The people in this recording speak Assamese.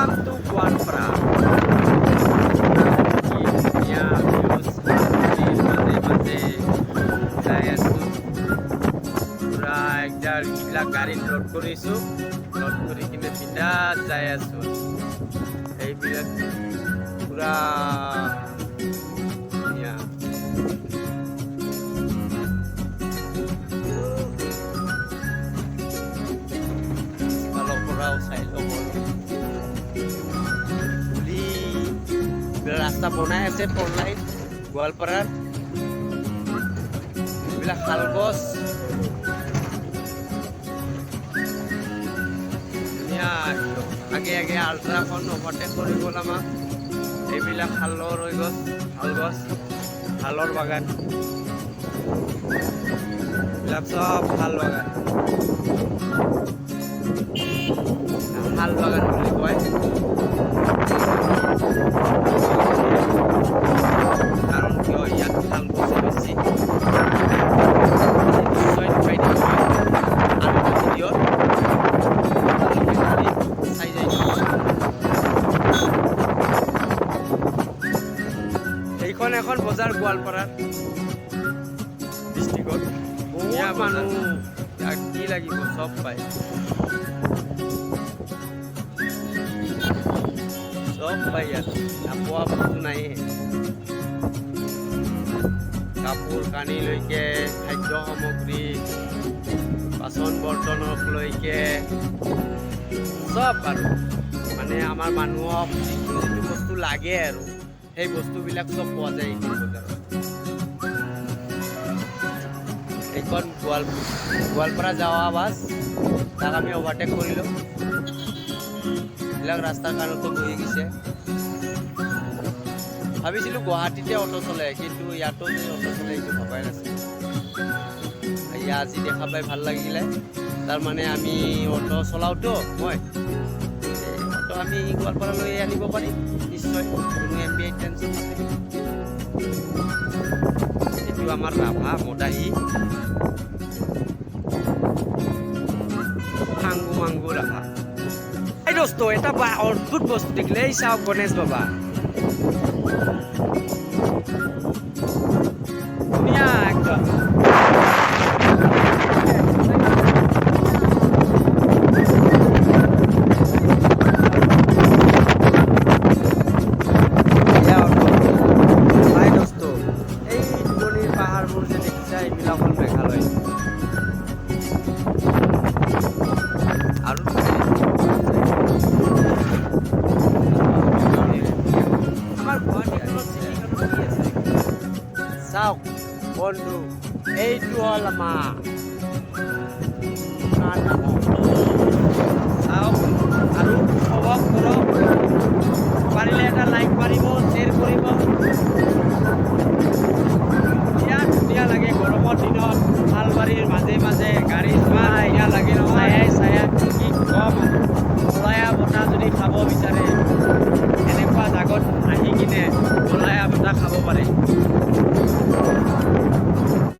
Welcome to Goalpara. গাড়ী লোড কৰিছোঁ লোড কৰি কিনে পিঠা যাই আছোঁ এইবিলাক পুৰা অলপ পৰাও চাই ল'ব ৰাস্তা বনাই আছে ফ'ৰ লাইন গোৱালপাৰাৰ এইবিলাক শাল গছ আগে আগে আল্ট্ৰাখন ওভাৰটেক কৰি গ'ল আমাক এইবিলাক শালৰ হৈ গ'ল শাল গছ শালৰ বাগান এইবিলাক চব শাল বাগান বুলি কয় কাৰণ কিয় ইয়াত শাল গছ বেছি এইখন এখন বজাৰ গোৱালপাৰাৰ ডিষ্ট্ৰিক্টত বহুত মানুহ কি লাগিব চব পায় ইয়াত নাপোৱা বস্তু নাই কাপোৰ কানিলৈকে খাদ্য সামগ্ৰী বাচন বৰ্তনলৈকে চব আৰু মানে আমাৰ মানুহক যিটো বস্তু লাগে আৰু সেই বস্তুবিলাক চব পোৱা যায় এইখন বজাৰত এইখন গোৱালপাৰা যাৱা বাছ তাক আমি অভাৰটেক কৰিলোঁ এইবিলাক ৰাস্তাৰ কাৰণতো বহি গৈছে ভাবিছিলোঁ গুৱাহাটীতে অটো চলে কিন্তু ইয়াতো যে অটো চলে এইটো ভবাই নাছিলোঁ আজি দেখা পাই ভাল লাগিলে তাৰমানে আমি অটো চলাওঁতো মই অটো আমি গোৱালপাৰালৈ আনিব পাৰিম নিশ্চয় কোনো MBI টেনশ্যন নাথাকিব এইটো আমাৰ ৰাভা মদাহী মাংগু ৰাভা এই দোস্ত এটা অদ্ভুত বস্তু দেখিলে এই চাওক গণেশ বাবা ধুনীয়া একদম পাহাৰবোৰ যে দেখিছা এইবিলাক হ'ল মেঘালয় আৰু আমাৰ চাওক বন্ধু এইটো হ'ল আমাৰ চাওক আৰু উপভোগ কৰক পাৰিলে এটা লাইক মাৰিব